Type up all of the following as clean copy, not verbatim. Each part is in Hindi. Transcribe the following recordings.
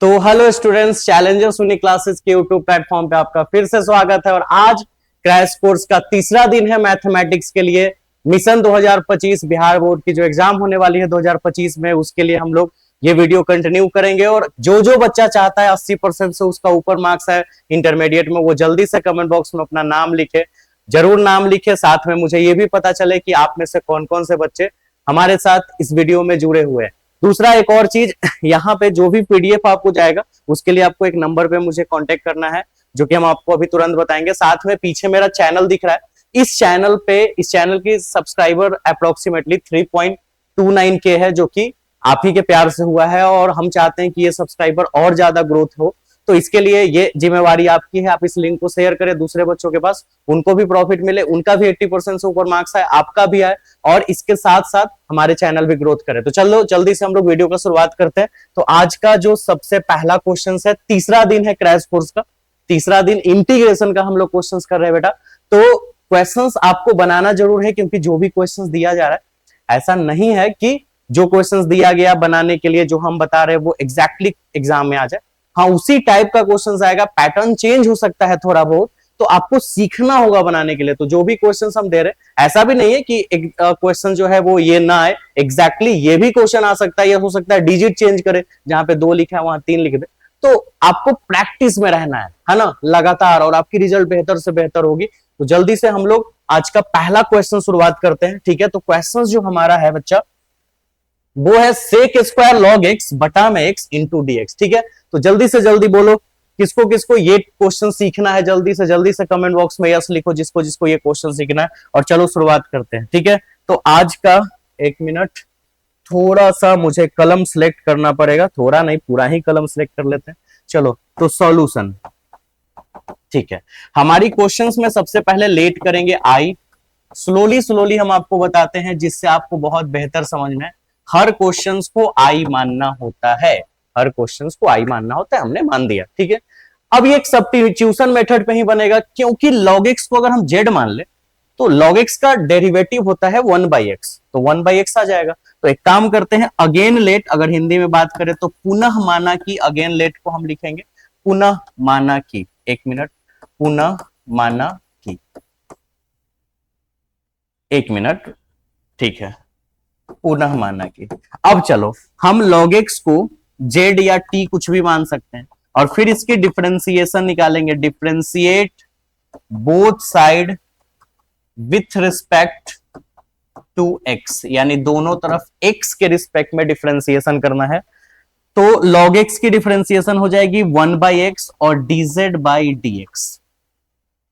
तो hello students, Challengers unique classes के यूट्यूब प्लेटफॉर्म पे आपका फिर से स्वागत है। और आज क्रैश कोर्स का तीसरा दिन है मैथमेटिक्स के लिए। मिशन 2025 बिहार बोर्ड की जो एग्जाम होने वाली है 2025 में, उसके लिए हम लोग ये वीडियो कंटिन्यू करेंगे। और जो जो बच्चा चाहता है 80% से उसका ऊपर मार्क्स है इंटरमीडिएट में, वो जल्दी से कमेंट बॉक्स में अपना नाम लिखे, जरूर नाम लिखे। साथ में मुझे ये भी पता चले कि आप में से कौन कौन से बच्चे हमारे साथ इस वीडियो में जुड़े हुए हैं। दूसरा एक और चीज, यहाँ पे जो भी पीडीएफ आपको जाएगा उसके लिए आपको एक नंबर पे मुझे कांटेक्ट करना है, जो कि हम आपको अभी तुरंत बताएंगे। साथ में पीछे मेरा चैनल दिख रहा है, इस चैनल की सब्सक्राइबर अप्रोक्सीमेटली 3.29 के है, जो कि आप ही के प्यार से हुआ है। और हम चाहते हैं कि ये सब्सक्राइबर और ज्यादा ग्रोथ हो, तो इसके लिए ये जिम्मेवारी आपकी है। आप इस लिंक को शेयर करें दूसरे बच्चों के पास, उनको भी प्रॉफिट मिले, उनका भी 80% से ऊपर मार्क्स आए, आपका भी आए, और इसके साथ साथ हमारे चैनल भी ग्रोथ करे। तो चलो जल्दी से हम लोग वीडियो का शुरुआत करते हैं। तो आज का जो सबसे पहला क्वेश्चन है, तीसरा दिन है क्रैश कोर्स का, तीसरा दिन इंटीग्रेशन का हम लोग क्वेश्चन कर रहे हैं बेटा। तो क्वेश्चंस आपको बनाना जरूर है, क्योंकि जो भी क्वेश्चंस दिया जा रहा है, ऐसा नहीं है कि जो क्वेश्चंस दिया गया बनाने के लिए जो हम बता रहे हैं वो एग्जैक्टली एग्जाम में आ जाए। हाँ, उसी टाइप का क्वेश्चन आएगा, पैटर्न चेंज हो सकता है थोड़ा बहुत, तो आपको सीखना होगा बनाने के लिए। तो जो भी क्वेश्चन हम दे रहे हैं, ऐसा भी नहीं है कि एक क्वेश्चन जो है वो ये ना आए, एग्जैक्टली ये भी क्वेश्चन आ सकता है। ये हो सकता है डिजिट चेंज करे, जहां पे 2 लिखा है वहां 3 लिख दे। तो आपको प्रैक्टिस में रहना है ना, लगातार, और आपकी रिजल्ट बेहतर से बेहतर होगी। तो जल्दी से हम लोग आज का पहला क्वेश्चन शुरुआत करते हैं, ठीक है। तो क्वेश्चन जो हमारा है बच्चा, वो है सेक स्क्वायर लॉग एक्स बटा में एक्स इंटू डी एक्स, ठीक है। तो जल्दी से जल्दी बोलो, किसको किसको ये क्वेश्चन सीखना है, जल्दी से कमेंट बॉक्स में यस लिखो, जिसको जिसको ये क्वेश्चन सीखना है। और चलो शुरुआत करते हैं, ठीक है। तो आज का, एक मिनट, थोड़ा सा मुझे कलम सिलेक्ट करना पड़ेगा, थोड़ा नहीं पूरा ही कलम सिलेक्ट कर लेते हैं। चलो, तो सॉल्यूशन, ठीक है। हमारी क्वेश्चंस में सबसे पहले लेट करेंगे आई, स्लोली हम आपको बताते हैं, जिससे आपको बहुत बेहतर समझ में। हर क्वेश्चंस को आई मानना होता है, हर क्वेश्चंस को आई मानना होता है, हमने मान दिया, ठीक है। अब ये एक सब्स्टिट्यूशन मेथड पे ही बनेगा, क्योंकि log x को अगर हम z मान ले तो log x का डेरिवेटिव होता है 1/x, तो 1/x आ जाएगा। तो एक काम करते हैं, अगेन लेट, अगर हिंदी में बात करें तो पुनः माना कि, अगेन लेट को हम लिखेंगे पुनः माना कि, एक मिनट, पुनः माना कि, एक मिनट, ठीक है, पुनः माना कि। अब चलो, हम log x को z या t कुछ भी मान सकते हैं, और फिर इसकी डिफरेंशिएशन निकालेंगे। Differentiate both side with respect to x, यानी दोनों तरफ x के रिस्पेक्ट में डिफरेंशिएशन करना है। तो log x की डिफरेंशिएशन हो जाएगी 1/x और dz/dx,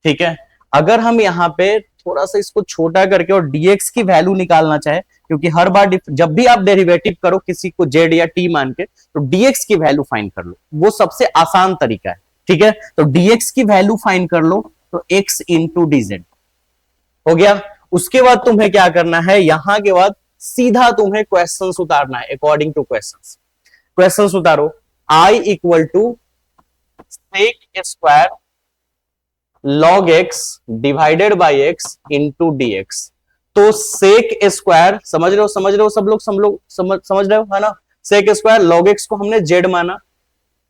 ठीक है। अगर हम यहां पे थोड़ा सा इसको छोटा करके और dx की वैल्यू निकालना चाहे, क्योंकि हर बार जब भी आप डेरिवेटिव करो किसी को z या t मान के, तो dx की वैल्यू फाइंड कर लो, वो सबसे आसान तरीका है, ठीक है। तो dx की वैल्यू फाइंड कर लो, तो x इंटू dz हो गया। उसके बाद तुम्हें क्या करना है, यहां के बाद सीधा तुम्हें क्वेश्चन उतारना है, अकॉर्डिंग टू क्वेश्चन उतारो। I equal to sec square log x divided by x into dx। तो सेक स्क्वायर, समझ रहे हो सब लोग समझ रहे हो, है ना। सेक स्क्वायर log x को हमने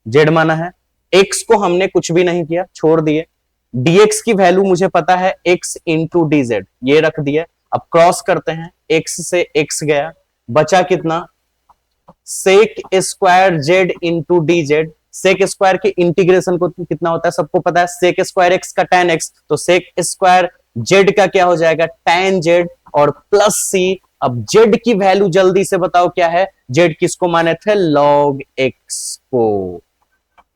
z माना है, x को हमने कुछ भी नहीं किया, छोड़ दिए। dx की वैल्यू मुझे पता है x इंटू dz, ये रख दिया। अब क्रॉस करते हैं, x से x गया, बचा कितना, sec square z into dz। Sec square के इंटीग्रेशन को कितना होता है सबको पता है, सेक स्क्वायर एक्स का tan x, तो सेक स्क्वायर z का क्या हो जाएगा, tan z, और प्लस c। अब z की वैल्यू जल्दी से बताओ क्या है, z किसको माने थे, log x को।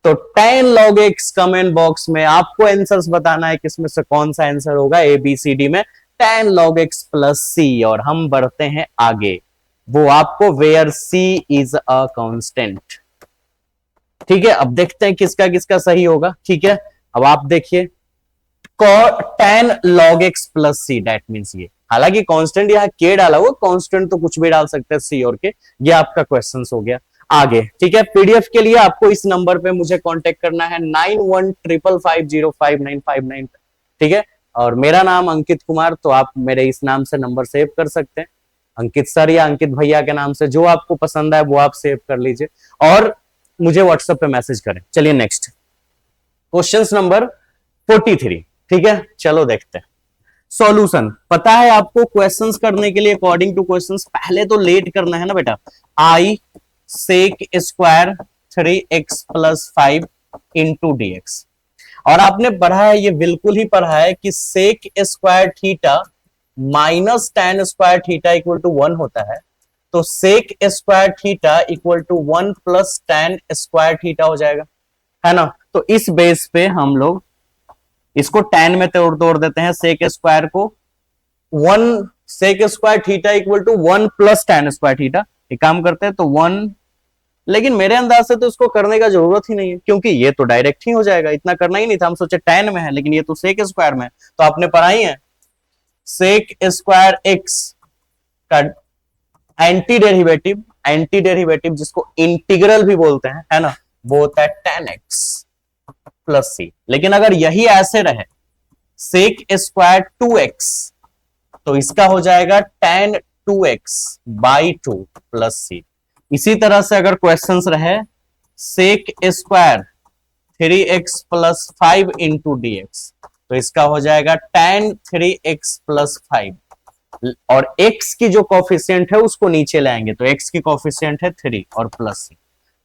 तो tan log x comment box में आपको आंसर्स बताना है, किसमें से कौन सा आंसर होगा ए बी सी डी में, tan log x plus c। और हम बढ़ते हैं आगे, वो आपको where c is a constant, ठीक है। अब देखते हैं किसका किसका सही होगा, ठीक है। अब आप देखिए, tan log x plus c, that means ये, हालांकि कांस्टेंट यहाँ के डाला हुआ, कांस्टेंट तो कुछ भी डाल सकते हैं सी और के। ये आपका क्वेश्चन हो गया आगे, ठीक है। पीडीएफ के लिए आपको इस नंबर पे मुझे कांटेक्ट करना है 9155055959, ठीक है। और मेरा नाम अंकित कुमार, तो आप मेरे इस नाम से नंबर सेव कर सकते हैं, अंकित सर या अंकित भैया के नाम से, जो आपको पसंद है वो आप सेव कर लीजिए। और मुझे व्हाट्सएप पे मैसेज करें। चलिए नेक्स्ट क्वेश्चन नंबर 43। ठीक है, चलो देखते हैं सॉल्यूशन। पता है आपको क्वेश्चंस करने के लिए अकॉर्डिंग टू क्वेश्चंस पहले तो लेट करना है ना बेटा। I sec square 3x plus 5 into dx। और आपने पढ़ा है, ये बिल्कुल ही पढ़ा है कि sec square theta minus tan square theta equal to 1 होता है। तो sec square theta equal to 1 plus tan square theta हो जाएगा, है ना। तो इस बेस पे हम लोग इसको टेन में तोड़ देते हैं। सेक स्क्वायर को 1 sec square theta equal to 1 plus tan square theta. एक काम करते हैं तो 1, लेकिन मेरे अंदाज से तो इसको करने का जरूरत ही नहीं है, क्योंकि ये तो डायरेक्ट ही हो जाएगा, इतना करना ही नहीं था। हम सोचे टेन में है, लेकिन ये तो सेक स्क्वायर में है। तो आपने पढ़ा ही है सेक स्क्वायर एक्स का एंटी डेरिवेटिव जिसको इंटीग्रल भी बोलते हैं, है ना, वो होता है tan x प्लस सी। लेकिन अगर यही ऐसे रहे सेक स्क्वायर 2x, तो इसका हो जाएगा tan 2x बाई 2 प्लस सी। इसी तरह से अगर क्वेश्चंस रहे sec square 3x plus 5 into dx, तो इसका हो जाएगा tan 3x प्लस 5। और x की जो कॉफिशिएंट है उसको नीचे लाएंगे, तो x की कॉफिशिएंट है 3 और प्लस सी।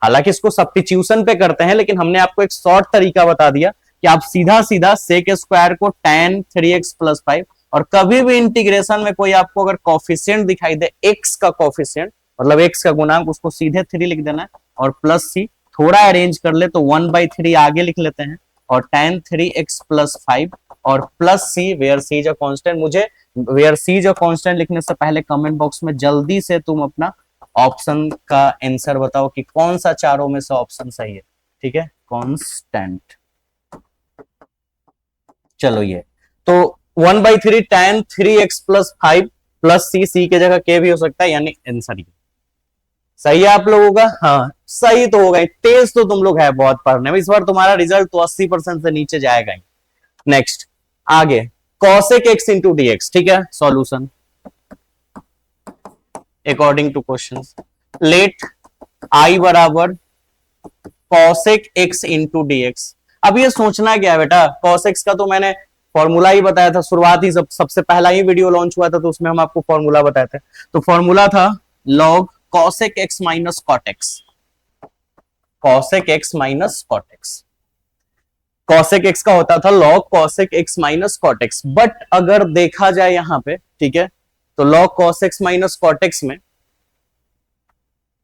हालांकि इसको सब्स्टिट्यूशन पे करते हैं, लेकिन हमने आपको एक शॉर्ट तरीका बता दिया कि आप सीधा सीधा सेक स्क्वायर को tan 3x प्लस 5, और कभी भी इंटीग्रेशन में कोई आपको अगर कॉफिशिएंट दिखाई दे x का कॉफिशिएंट, मतलब x का गुणांक, उसको सीधे 3 लिख देना है और प्लस सी थोड़ा अरेंज कर ले तो 1/3 आगे लिख लेते हैं और tan 3x प्लस 5 और plus C where C is a constant. मुझे where C is a constant लिखने से पहले कमेंट बॉक्स में जल्दी से तुम अपना ऑप्शन का आंसर बताओ कि कौन सा चारों में से ऑप्शन सही है। ठीक है, कांस्टेंट। चलो ये तो 1/3 tan 3x प्लस 5 प्लस सी, सी के जगह के भी हो सकता है, यानी आंसर ये सही है आप लोगों का। हाँ सही तो होगा, तेज तो तुम लोग है बहुत पढ़ने में, इस बार तुम्हारा रिजल्ट तो 80% से नीचे जाएगा ही। नेक्स्ट आगे cosec x इंटू dx। ठीक है, solution according to questions let i बराबर cosec x इंटू dx। अब ये सोचना क्या है बेटा, cos x का तो मैंने फॉर्मूला ही बताया था, शुरुआत ही सबसे पहला ही वीडियो लॉन्च हुआ था तो उसमें हम आपको फॉर्मूला बताए थे। तो फॉर्मूला था log cosec x minus cot x, cosec x minus cot x। cosec x का होता था log cosec x minus cot x। But अगर देखा जाए यहां पे, ठीक है, तो log cos x minus cot x में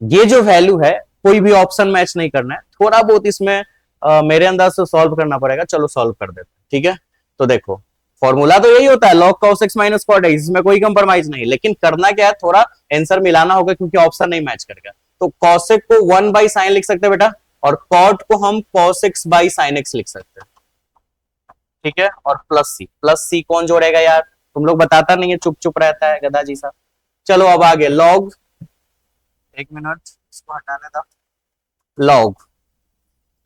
ये जो वैल्यू है कोई भी ऑप्शन मैच नहीं करना है, थोड़ा बहुत इसमें मेरे अंदाज से सॉल्व करना पड़ेगा। चलो सॉल्व कर देते हैं। ठीक है, तो देखो फॉर्मूला तो यही होता है log cos x minus cot x, इसमें कोई कंप्रोमाइज नहीं, लेकिन करना क्या है, थोड़ा आंसर मिलाना होगा क्योंकि ऑप्शन नहीं मैच करेगा। तो cosec को 1 बाई साइन लिख सकते हैं बेटा, और cot को हम cos x by sine x लिख सकते हैं। ठीक है, और प्लस सी कौन जोड़ेगा यार, तुम लोग बताता नहीं है, चुप चुप रहता है गधा जी सा। चलो अब आगे log, एक मिनट इसको हटाने था, log,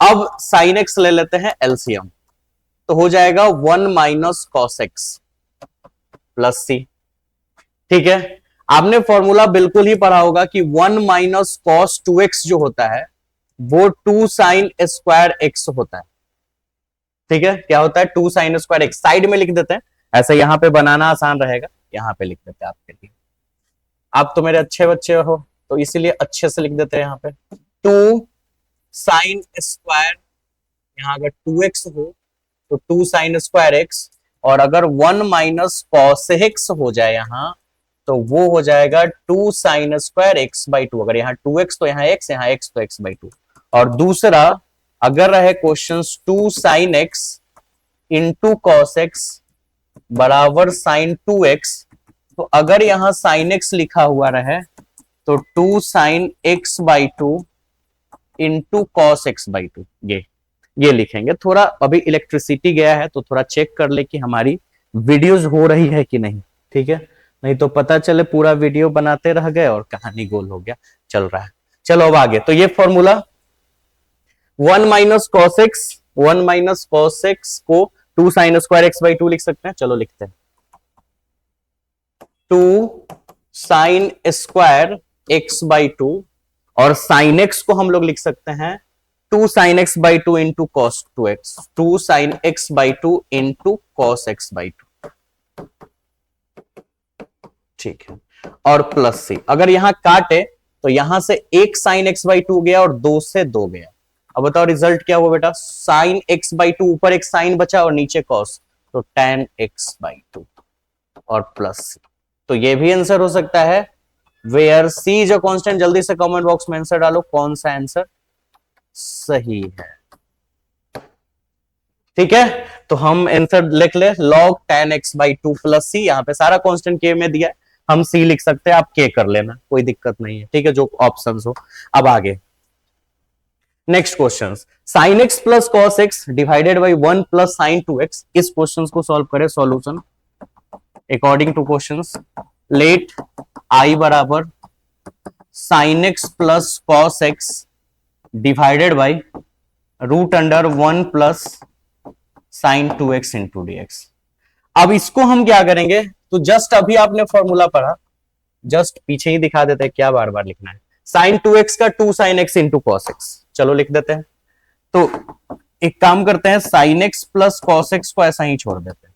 अब साइन x ले लेते हैं एलसीएम, तो हो जाएगा 1 माइनस कॉस एक्स प्लस सी। ठीक है, आपने फॉर्मूला बिल्कुल ही पढ़ा होगा कि 1 माइनस कॉस 2x जो होता है वो 2 साइन स्क्वायर एक्स होता है। ठीक है, क्या होता है 2 साइन स्क्वायर एक्स, साइड में लिख देते हैं, ऐसे यहां पे बनाना आसान रहेगा, यहां पे लिख देते हैं आपके लिए। आप तो मेरे अच्छे बच्चे हो तो इसीलिए अच्छे से लिख देते हैं यहाँ पे 2 साइन स्क्वायर, यहां अगर 2x हो तो 2 साइन स्क्वायर एक्स, और अगर 1 माइनस कॉस एक्स हो जाए यहां तो वो हो जाएगा 2 साइन स्क्वायर एक्स बाई 2। अगर यहाँ 2x तो यहाँ x तो x बाई 2। और दूसरा अगर रहे question 2 sine x into cos x बराबर साइन 2x, तो अगर यहां साइन x लिखा हुआ रहे तो 2 sine x by 2 into cos x by 2, ये लिखेंगे। थोड़ा अभी इलेक्ट्रिसिटी गया है तो थोड़ा चेक कर ले कि हमारी वीडियोस हो रही है कि नहीं। ठीक है, नहीं तो पता चले पूरा वीडियो बनाते रह गए और कहानी गोल हो गया, चल रहा है। चलो अब आगे, तो ये फॉर्मूला 1 माइनस कॉस एक्स को 2 साइन स्क्वायर एक्स बाई 2 लिख सकते हैं। चलो लिखते हैं 2 साइन स्क्वायर एक्स बाई 2, और साइन एक्स को हम लोग लिख सकते हैं two sine x by two into cos two x, two sine x by two into cos x by two, ठीक है, और प्लस सी। अगर यहां काटे तो यहां से एक साइन एक्स बाई टू गया और दो से दो गया। अब बताओ रिजल्ट क्या हुआ बेटा, साइन एक्स बाई टू, ऊपर एक साइन बचा और नीचे कॉस, तो टेन एक्स बाई टू और प्लस सी। तो ये भी आंसर हो सकता है, वेयर सी जो कांस्टेंट। जल्दी से कमेंट बॉक्स में आंसर डालो, कौन सा आंसर सही है। ठीक है, तो हम आंसर लिख ले, log tan x by two plus C. यहाँ पे सारा कांस्टेंट के में दिया है, हम सी लिख सकते हैं, आप के कर लेना, कोई दिक्कत नहीं है। ठीक है, जो ऑप्शंस हो। अब आगे next question, sine x plus cos x divided by one plus sine two x. इस क्वेश्चन को सॉल्व करें। Solution according to questions, let I बराबर sine x plus cos x divided by root under one plus sine two x into d x. अब इसको हम क्या करेंगे, तो जस्ट अभी आपने फॉर्मूला पढ़ा, जस्ट पीछे ही दिखा देते हैं, क्या बार बार लिखना है। साइन टू एक्स का two sine x into cos x, चलो लिख देते हैं। तो एक काम करते हैं, sine x plus cos x को ऐसा ही छोड़ देते हैं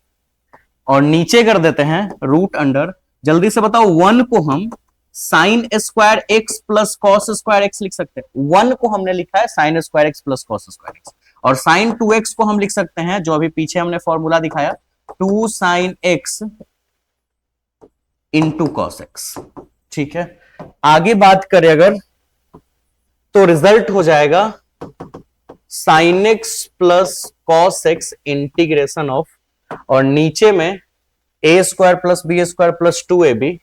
और नीचे कर देते हैं रूट अंडर, जल्दी से बताओ, वन को हम sign square x plus cos square x लिख सकते हैं। वन को हमने लिखा है sign square x plus cos square x, और साइन टू एक्स को हम लिख सकते हैं, जो अभी पीछे हमने फॉर्मूला दिखाया, two sine x into cos x. ठीक है, आगे बात करें अगर, तो रिजल्ट हो जाएगा sine x plus cos x integration of, और नीचे में A square plus B square plus two A B,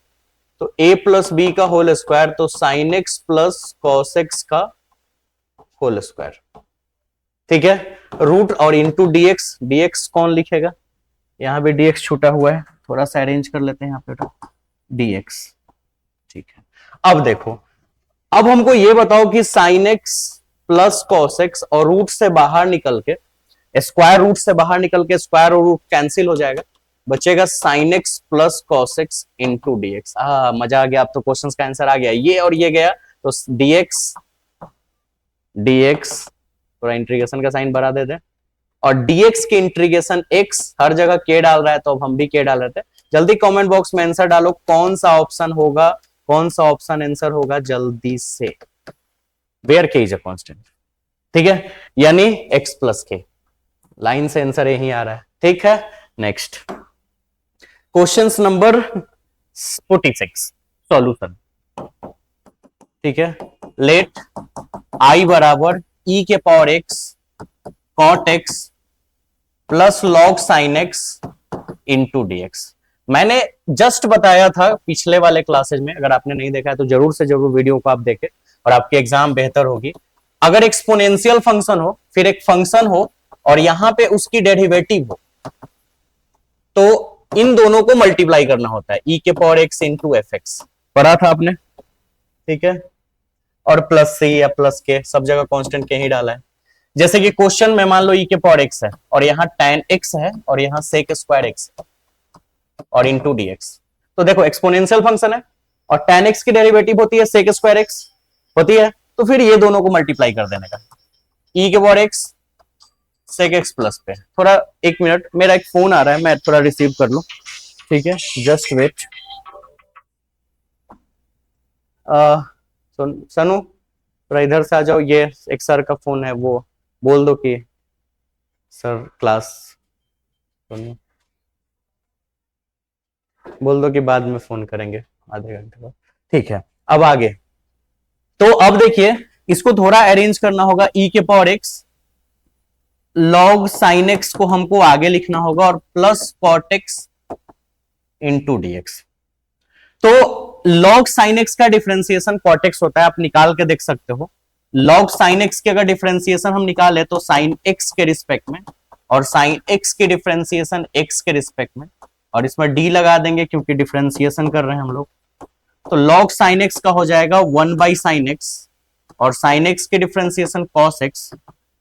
तो a प्लस बी का होल स्क्वायर, तो sine x plus cos x का होल स्क्वायर। ठीक है, रूट और इंटू डीएक्स, डीएक्स कौन लिखेगा, यहां भी डीएक्स छूटा हुआ है, थोड़ा सा अरेंज कर लेते हैं यहाँ पे डीएक्स। ठीक है, अब देखो, अब हमको ये बताओ कि sign x plus cos x और रूट से बाहर निकल के, स्क्वायर रूट से बाहर निकल के स्क्वायर और रूट कैंसिल हो जाएगा, बचेगा sine x plus cos x into dx. मजा आ गया, अब तो क्वेश्चन का आंसर आ गया, ये और ये गया, तो डीएक्स डीएक्स, थोड़ा इंटीग्रेशन का साइन बढ़ा देते, और डीएक्स की इंटीग्रेशन एक्स, हर जगह के डाल रहा है तो अब हम भी के डाल रहे थे। जल्दी कमेंट बॉक्स में आंसर डालो, कौन सा ऑप्शन होगा, कौन सा ऑप्शन आंसर होगा, जल्दी से। Where k is a constant, ठीक है, यानी एक्स प्लस के, लाइन से आंसर यही आ रहा है। ठीक है, नेक्स्ट क्वेश्चन नंबर 46, सॉल्यूशन। ठीक है, लेट आई बराबर ई के power x cot x plus log sine x into dx. मैंने जस्ट बताया था पिछले वाले क्लासेज में, अगर आपने नहीं देखा है तो जरूर से जरूर वीडियो को आप देखें और आपकी एग्जाम बेहतर होगी। अगर एक्सपोनेंशियल फंक्शन हो, फिर एक फंक्शन हो और यहां पे उसकी डेरिवेटिव हो, तो इन दोनों को मल्टीप्लाई करना होता है, ई के power x into F x, पढ़ा था आपने। ठीक है, और प्लस सी या प्लस के, सब जगह कांस्टेंट के ही डाला है। जैसे कि क्वेश्चन में मान लो ई के पावर एक्स है और यहाँ tan एक्स है और यहाँ सेक स्क्वायर एक्स है और इंटू डीएक्स। तो देखो एक्सपोनेंशियल फंक्शन है और tan एक्स की डेरिवेटिव होती है सेक स्क्वायर एक्स होती है, तो फिर ये दोनों को मल्टीप्लाई कर देने का, ई के power x sec x plus पे। थोड़ा एक मिनट, मेरा एक फोन आ रहा है, मैं थोड़ा रिसीव कर लूं। ठीक है, जस्ट वेट। सनु थोड़ा इधर से आ जाओ, ये एक सर का फोन है, वो बोल दो कि सर क्लास, बोल दो कि बाद में फोन करेंगे आधे घंटे बाद। ठीक है, अब आगे, तो अब देखिए इसको थोड़ा अरेंज करना होगा, ई के power x log sine x को हमको आगे लिखना होगा और plus cot x into dx. तो लॉग साइन एक्स का डिफरेंशिएशन कॉट एक्स होता है, आप निकाल के देख सकते हो। लॉग साइन एक्स के अगर डिफरेंशिएशन हम निकाले तो साइन एक्स के रिस्पेक्ट में, और साइन एक्स की डिफरेंशिएशन एक्स के रिस्पेक्ट में, और इसमें डी लगा देंगे क्योंकि डिफरेंशिएशन कर रहे हैं हम लोग। तो लॉग साइन एक्स का हो जाएगा 1 बाई साइन एक्स, और साइन एक्स की differentiation cos x,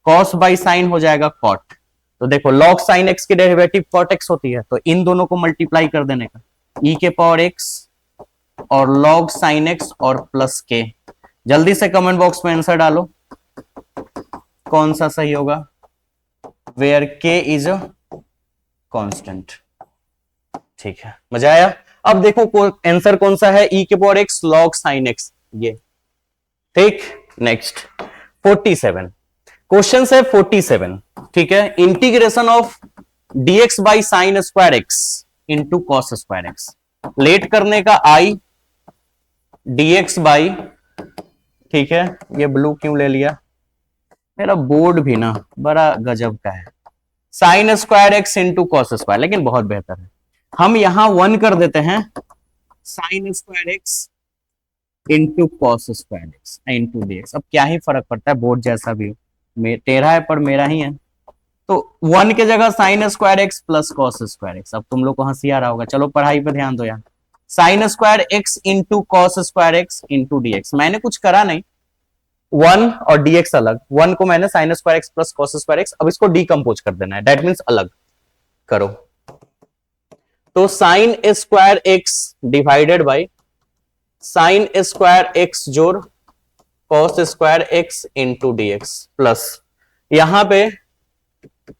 cos by sine हो जाएगा कॉट। तो देखो लॉग साइन एक्स की डेरिवेटिव कॉट एक्स होती है, तो इन दोनों को मल्टीप्लाई कर देने का, ई के पावर एक्स और लॉग साइन एक्स और प्लस के। जल्दी से कमेंट बॉक्स में आंसर डालो, कौन सा सही होगा? Where k is a constant. ठीक है, मजा आया। अब देखो आंसर कौन सा है, ई के power x log sine x, ये। ठीक, नेक्स्ट 47 क्वेश्चन है 47। ठीक है, integration of dx by sine square x into cos square x. Let करने का आई dx बाई, ठीक है, ये ब्लू क्यों ले लिया, मेरा बोर्ड भी ना बड़ा गजब का है, sign square x into cos square, लेकिन बहुत बेहतर है। हम यहां 1 कर देते हैं, sign square x into cos square x into dx। अब क्या ही फर्क पड़ता है, बोर्ड जैसा भी हो, तेरा है पर मेरा ही है। तो 1 के जगह sign square x plus cos square x. अब तुम लोग को हंसी आ रहा होगा, चलो पढ़ाई पे ध्यान दो यार। Sign square x into cos square x into dx, मैंने कुछ करा नहीं, 1 और dx अलग, 1 को मैंने sign square x plus cos square x, अब इसको डीकंपोज कर देना है, दैट मीन्स अलग करो। तो sine square x divided by sine square x जोड़ cos square x into dx plus यहां पे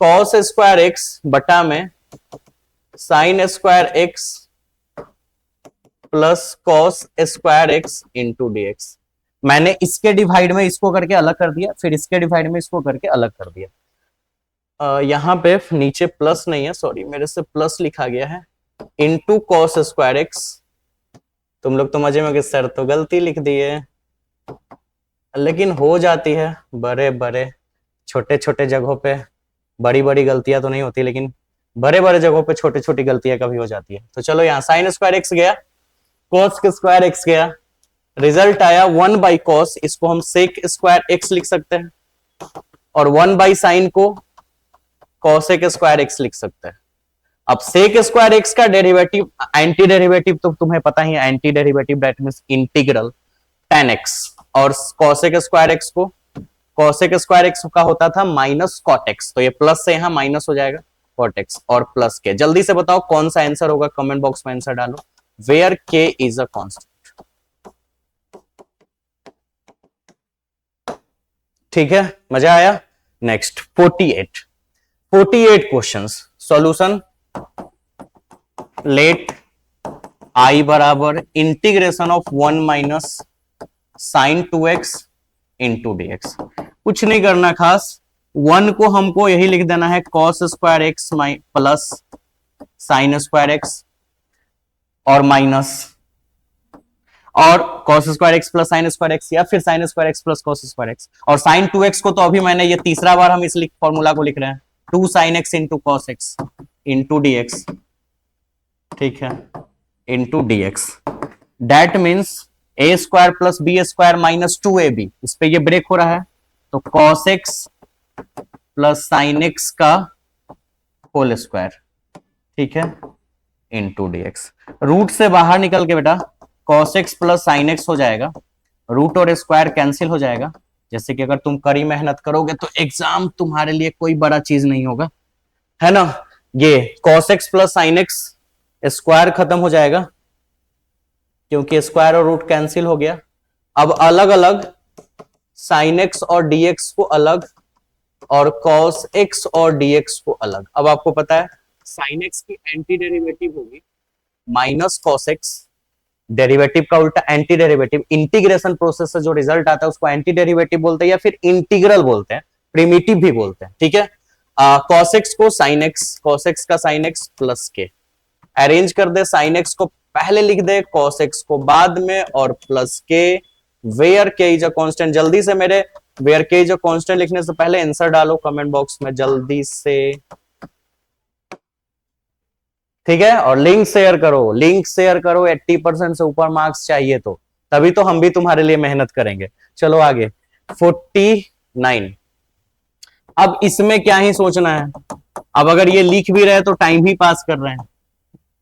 कॉस स्क्वायर एक्स बटा में sine square x plus cos square x into dx। मैंने इसके डिवाइड में इसको करके अलग कर दिया, फिर इसके डिवाइड में इसको करके अलग कर दिया। यहां पे नीचे प्लस नहीं है, सॉरी मेरे से प्लस लिखा गया है, इंटू कॉस स्क्वायर एक्स। तुम लोग तो मजे में कि सर तो गलती लिख दिए, लेकिन हो जाती है, बड़े बड़े छोटे छोटे जगहों पे बड़ी बड़ी गलतियां तो नहीं होती, लेकिन बड़े बड़े जगहों पे छोटी छोटी गलतियां कभी हो जाती है। तो चलो यहाँ साइन स्क्वायर एक्स गया, कॉस स्क्वायर एक्स गया, रिजल्ट आया 1 बाई कॉस, इसको हम सेक स्क्वायर एक्स लिख सकते हैं, और 1 बाई साइन को कॉसेक स्क्वायर एक्स लिख सकते हैं। अब सेक स्क्वायर एक्स का डेरिवेटिव, एंटी डेरिवेटिव तो तुम्हें पता ही है, anti derivative that means integral tan x, और कॉसेक स्क्वायर एक्स को, कॉसेक स्क्वायर एक्स का होता था माइनस कॉट एक्स, तो ये प्लस से यहां माइनस हो जाएगा कॉट एक्स और प्लस के। जल्दी से बताओ कौन सा आंसर होगा, कमेंट बॉक्स में आंसर डालो, where k is a constant. ठीक है, मजा आया। Next 48 questions, solution. Let I बराबर integration of 1 minus sine 2x into dx। कुछ नहीं करना खास, 1 को हमको यही लिख देना है cos square x plus sign square x और माइनस, और cos square x plus sign square x, या फिर sign square x plus cos square x. और साइन 2x को तो अभी मैंने, ये तीसरा बार हम इस फॉर्मूला को लिख रहे हैं, 2 sine x into cos x into dx। ठीक है, into dx, that means a square plus B square minus 2ab, इस पे ये ब्रेक हो रहा है, तो cos x plus sine x का होल स्क्वायर, ठीक है, इंटू dx। रूट से बाहर निकल के बेटा cos x plus sine x हो जाएगा, रूट और स्क्वायर कैंसिल हो जाएगा। जैसे कि अगर तुम कड़ी मेहनत करोगे तो एग्जाम तुम्हारे लिए कोई बड़ा चीज नहीं होगा, है ना। ये cos x plus sine x, square खत्म हो जाएगा क्योंकि स्क्वायर और रूट कैंसिल हो गया। अब अलग अलग साइन एक्स और dx को अलग, और cos x और dx को अलग। अब आपको पता है साइन एक्स की एंटी डेरिवेटिव होगी माइनस cos x, डेरिवेटिव का उल्टा एंटी डेरिवेटिव, इंटीग्रेशन प्रोसेस से जो रिजल्ट आता है उसको एंटी डेरिवेटिव बोलते हैं, या फिर इंटीग्रल बोलते हैं, प्रिमिटिव भी बोलते हैं। ठीक है, cos x को साइन एक्स, cos x का साइन एक्स प्लस के, अरेंज कर दे, साइन एक्स को पहले लिख दे, cos x को बाद में, और plus k, where k is a constant. जल्दी से मेरे where k is a constant लिखने से पहले आंसर डालो कमेंट बॉक्स में जल्दी से, ठीक है, और लिंक शेयर करो, लिंक शेयर करो, 80% से ऊपर मार्क्स चाहिए, तो तभी तो हम भी तुम्हारे लिए मेहनत करेंगे। चलो आगे 49। अब इसमें क्या ही सोचना है, अब अगर ये लिख भी रहे तो टाइम ही पास कर रहे हैं,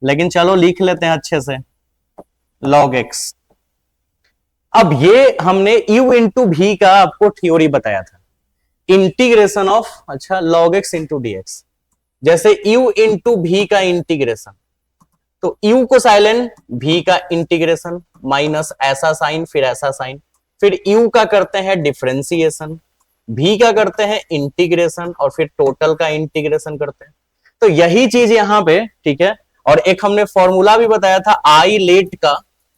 लेकिन चलो लिख लेते हैं अच्छे से, log x। अब ये हमने u इंटू भी का आपको थ्योरी बताया था, इंटीग्रेशन ऑफ, अच्छा log x इंटू dx, जैसे u इंटू भी का इंटीग्रेशन, तो u को साइलेंट, भी का इंटीग्रेशन, माइनस ऐसा साइन फिर ऐसा साइन, फिर u का करते हैं डिफरेंशिएशन, भी क्या करते हैं, इंटीग्रेशन, और फिर टोटल का इंटीग्रेशन करते हैं। तो यही चीज यहां पे, ठीक है। और एक हमने फॉर्मूला भी बताया था आई लेट का,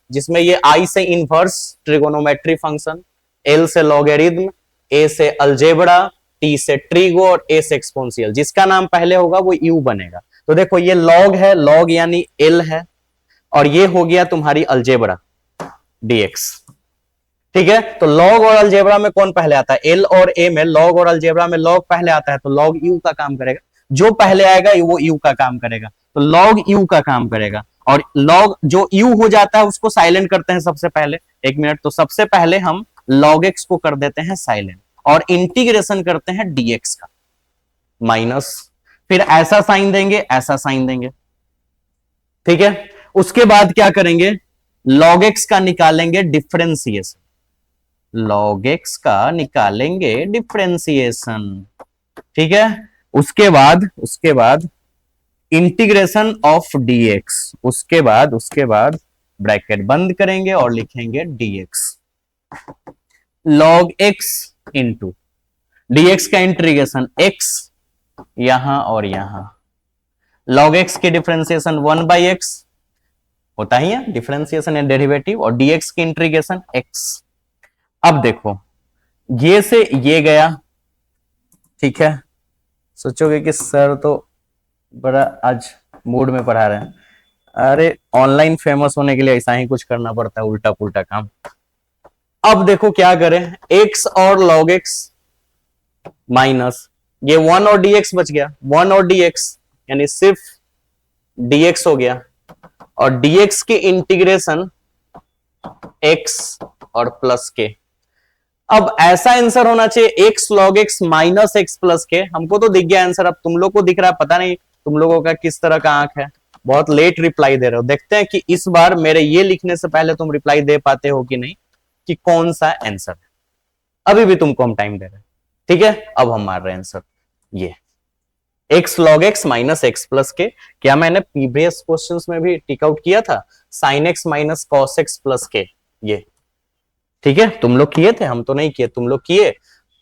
जिसमें ये आई से इनवर्स ट्रिगोनोमेट्री फंक्शन, एल से लॉगरिथम, ए से अलजेब्रा, टी से ट्रिगो और ए से एक्सपोनेंशियल। जिसका नाम पहले होगा वो यू बनेगा। तो देखो ये लॉग है, लॉग यानी एल है, और ये हो गया तुम्हारी अलजेब्रा डीएक्स, ठीक है। तो लॉग और अलजेब्रा में कौन पहले आता है, एल और ए में लॉग और अलजेब्रा में लॉग पहले आता है, तो लॉग यू का काम करेगा। जो पहले आएगा वो यू का काम करेगा, तो लॉग यू का काम करेगा। और लॉग जो यू हो जाता है उसको साइलेंट करते हैं सबसे पहले। एक मिनट, तो सबसे पहले हम लॉग एक्स को कर देते हैं साइलेंट, और इंटीग्रेशन करते हैं डीएक्स का माइनस, फिर ऐसा साइन देंगे, ऐसा साइन देंगे, ठीक है। उसके बाद क्या करेंगे, लॉग एक्स का निकालेंगे डिफरेंशिएशन, लॉग एक्स का निकालेंगे डिफरेंशिएशन, ठीक है। उसके बाद इंटीग्रेशन ऑफ डीएक्स, उसके बाद ब्रैकेट बंद करेंगे और लिखेंगे dx log x into dx का इंटीग्रेशन एक्स यहां और यहां, लॉग एक्स की डिफरेंशिएशन 1/x होता ही है, डिफरेंशिएशन एंड डेरिवेटिव, और डीएक्स की इंटीग्रेशन एक्स। अब देखो ये से ये गया, ठीक है। सोचोगे कि सर तो बड़ा आज मूड में पढ़ा रहे हैं। अरे ऑनलाइन फेमस होने के लिए ऐसा ही कुछ करना पड़ता है, उल्टा पुल्टा काम। अब देखो क्या करें, x और log x माइनस ये 1 और dx बच गया, 1 और dx यानी सिर्फ dx हो गया, और dx की इंटीग्रेशन x और प्लस के। अब ऐसा आंसर होना चाहिए x log x minus x plus के। हमको तो दिख गया आंसर, अब तुम लोग को दिख रहा है, पता नहीं तुम लोगों का किस तरह का आंख है, बहुत लेट रिप्लाई दे रहे हो। देखते हैं कि इस बार मेरे ये लिखने से पहले तुम रिप्लाई दे पाते हो कि नहीं, कि कौन सा आंसर है। अभी भी तुमको हम टाइम दे रहे हैं, ठीक है। अब हम मार रहे हैं आंसर, ये x log x minus x plus के। क्या मैंने प्रीवियस क्वेश्चंस में भी टिक आउट किया था, sin x minus cos x plus के, ये ठीक है। तुम लोग किए थे, हम तो नहीं किए, तुम लोग किए।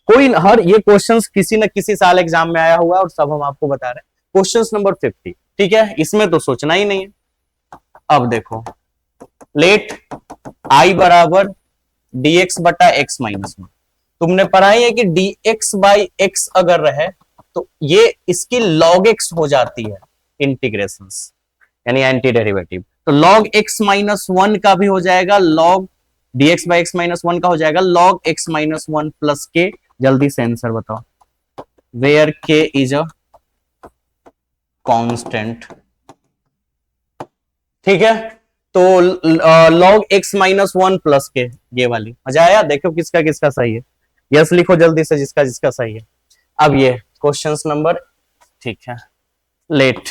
कोई हर ये क्वेश्चंस किसी न किसी साल एग्जाम में आया हुआ, और सब हम आपको बता रहे हैं। क्वेश्चंस नंबर 50, ठीक है, इसमें तो सोचना ही नहीं है। अब देखो लेट i बराबर dx बटा x माइनस 1। तुमने पढ़ा है कि dx बाई x अगर रहे तो ये इसकी log x हो जाती है इंटीग्रेशन, यानी एंटी डेरिवेटिव। तो log x माइनस 1 का भी हो जाएगा, log dx by x minus 1 का हो जाएगा log x माइनस 1 प्लस के। जल्दी से आंसर बताओ, where k is a constant, ठीक है। तो log x माइनस 1 प्लस के, ये वाली। मजा आया, देखो किसका किसका सही है, यस लिखो जल्दी से जिसका जिसका सही है। अब ये क्वेश्चंस नंबर, ठीक है, लेट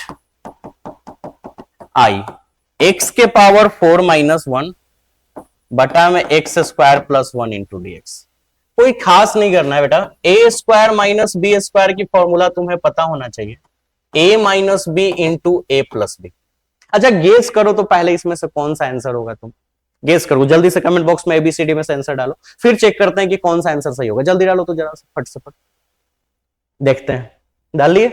i x के पावर 4 माइनस 1 बटा में x square plus 1 into dx। कोई खास नहीं करना है बेटा, a square minus b square की फॉर्मूला तुम्हें पता होना चाहिए, a minus b into a plus b. अच्छा गेस करो तो पहले इसमें से कौन सा आंसर होगा, तुम गेस करो जल्दी से, कमेंट बॉक्स में एबीसीडी में से आंसर डालो, फिर चेक करते हैं कि कौन सा आंसर सही होगा। जल्दी डालो तो जरा से फट से फट, देखते हैं। डाल लिए,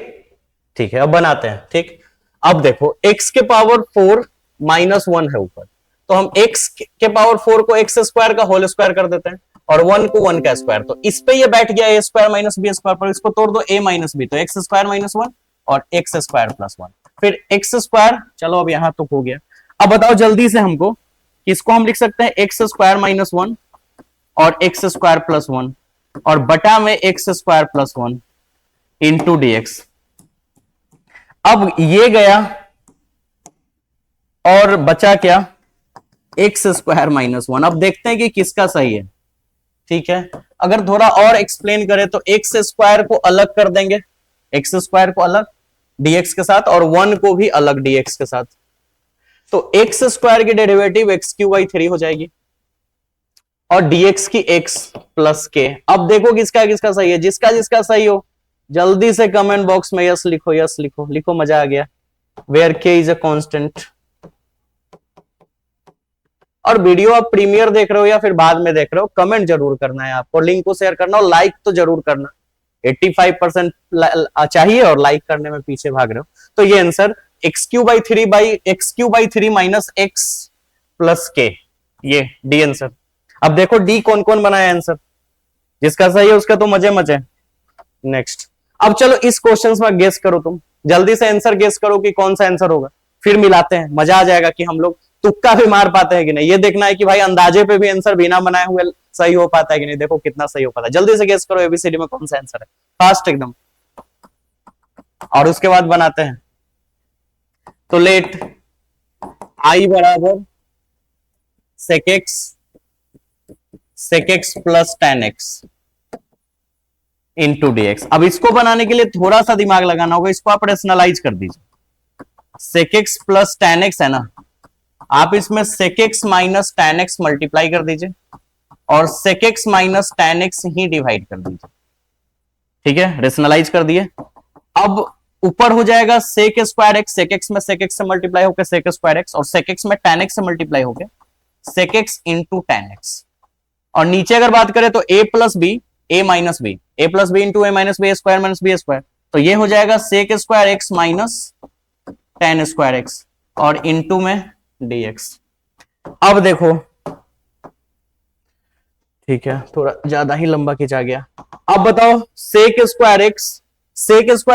ठीक है, अब बनाते हैं, ठीक। अब देखो x के पावर 4 माइनस 1 है ऊपर, तो हम x के पावर 4 को x स्क्वायर का होल स्क्वायर कर देते हैं, और 1 को 1 का स्क्वायर। तो इस पे ये बैठ गया a square minus b square पर, इसको तोड़ दो a माइनस बी, तो एक्स स्क्वायर माइनस 1 और एक्स स्क्वायर प्लस 1, फिर एक्स स्क्वायर। चलो अब यहां तो हो गया। अब बताओ जल्दी से हमको, किसको हम लिख सकते हैं, एक्स स्क्वायर माइनस 1 और एक्स स्क्वायर प्लस 1 और बटा में x square plus 1 into dx. अब ये गया और बचा क्या, एक्स स्क्वायर माइनस 1। अब देखते हैं कि किसका सही है, ठीक है। अगर थोड़ा और एक्सप्लेन करें तो एक्स स्क्वायर को अलग कर देंगे, एक्स स्क्वायर को अलग dx के साथ, और 1 को भी अलग dx के साथ। तो एक्स स्क्वायर की डेरिवेटिव एक्स क्यू बाई 3 हो जाएगी, और dx की x प्लस के। अब देखो किसका किसका सही है, जिसका जिसका सही हो जल्दी से कमेंट बॉक्स में यस लिखो, यस लिखो, लिखो, मजा आ गया। Where k is a constant, और वीडियो आप प्रीमियर देख रहे हो या फिर बाद में देख रहे हो, कमेंट जरूर करना है आपको, लिंक को शेयर करना और लाइक तो जरूर करना। 85% चाहिए और लाइक करने में पीछे भाग रहे हो। तो ये answer x³ minus x plus k, ये डी आंसर। अब देखो डी कौन कौन बनाया आंसर, जिसका सही है उसका तो मजे मजे। नेक्स्ट, अब चलो इस क्वेश्चन में गेस करो, तुम जल्दी से आंसर गेस करो कि कौन सा आंसर होगा, फिर मिलाते हैं, मजा आ जाएगा कि हम लोग तुक्का भी मार पाते हैं कि नहीं। ये देखना है कि भाई अंदाजे पे भी आंसर बिना बनाए हुए सही हो पाता है कि नहीं, देखो कितना सही हो पाता है। जल्दी से गेस करो एबीसीडी में कौन सा आंसर है, फास्ट एकदम, और उसके बाद बनाते हैं। तो लेट आई बराबर sec x plus tan x into d x. अब इसको बनाने के लिए थोड़ा सा दिमाग लगाना होगा, इसको आप रेशनलाइज कर दीजिए। sec x plus tan x है ना, आप इसमें sec x minus tan x multiply कर दीजिए और sec x minus tan x ही डिवाइड कर दीजिए। ठीक है, रेशनलाइज कर दिए। अब ऊपर हो जाएगा sec square x, sec x में sec x से मल्टीप्लाई होकर sec स्क्वायर x, और sec x में tan x से मल्टीप्लाई होकर sec x into tan x। और नीचे अगर बात करें तो a plus b, a minus b, a plus b into a minus b, square minus b square, तो ये हो जाएगा sec square x minus tan square x और इंटू में dx। अब देखो, ठीक है थोड़ा ज्यादा ही लंबा खिंचा गया। अब बताओ sec square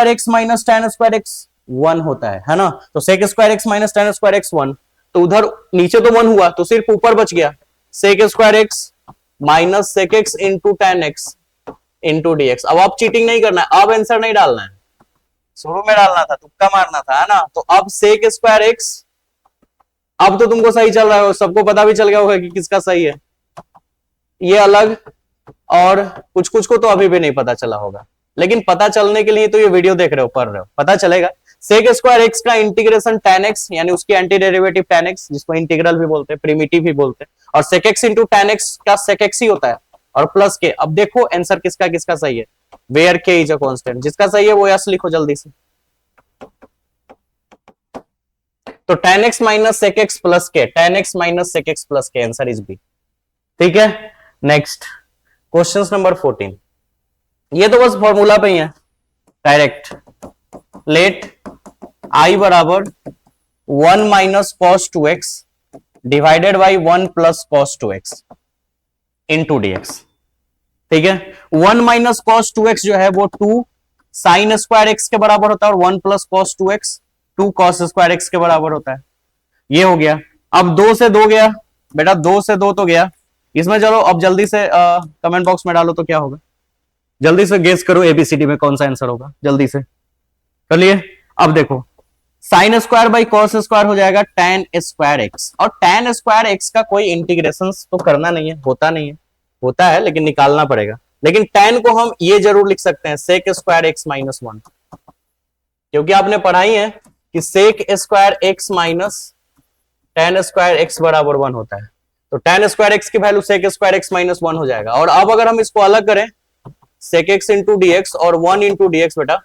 x minus tan square x 1 होता है ना, तो sec square x minus tan square x 1, तो उधर नीचे तो 1 हुआ, तो सिर्फ ऊपर बच गया sec square x minus sec x into tan x into dx। अब आप चीटिंग नहीं करना है, अब आंसर नहीं डालना है, शुरू में डालना था, तुक्का मारना था, है ना। तो अब sec स्क्वायर x, अब तो तुमको सही चल रहा है, सबको पता भी चल गया होगा कि किसका सही है, ये अलग, और कुछ कुछ को तो अभी भी नहीं पता चला होगा, लेकिन पता चलने के लिए तो ये वीडियो देख रहे हो, पढ़ रहे हो, पता चलेगा। sec स्क्वायर x का इंटीग्रेशन tan x यानी उसकी एंटी डेरिवेटिव tan x, जिसको इंटीग्रल भी बोलते हैं, प्रिमिटिव भी बोलते हैं, और sec x into tan x का sec x ही होता है, और प्लस के। अब देखो आंसर किसका किसका सही है, where k is a constant, जिसका सही है वो यस लिखो जल्दी से। तो tan x minus sec x plus k, tan x minus sec x plus k, answer is B. ठीक है, नेक्स्ट क्वेश्चन नंबर 14, ये तो बस फॉर्मूला पे ही है डायरेक्ट। लेट आई बराबर 1 minus cos 2x divided by 1 plus cos 2x into dx। ठीक है, 1 माइनस cos 2x जो है वो 2 sin स्क्वायर x के बराबर होता है, और 1 plus cos 2x 2 cos square x के बराबर होता है। ये हो गया। अब 2 से 2 गया बेटा, 2 से 2 तो गया इसमें। चलो अब जल्दी से कमेंट बॉक्स में डालो तो क्या होगा, जल्दी से गेस करो एबीसीडी में कौन सा आंसर होगा, जल्दी से कर लिए। अब देखो sine square by cos square हो जाएगा tan स्क्वायर एक्स, और tan स्क्वायर एक्स का कोई इंटीग्रेशन तो करना नहीं है, होता नहीं है, होता है लेकिन निकालना पड़ेगा। लेकिन tan को हम ये जरूर लिख सकते हैं sec स्क्वायर एक्स माइनस 1, क्योंकि आपने पढ़ाई है कि sec square x minus tan square x बराबर 1 होता है। तो tan स्क्वायर एक्स की value sec square x minus 1 हो जाएगा। और अब अगर हम इसको अलग करें sec x into d x और 1 इंटू डी एक्स बेटा,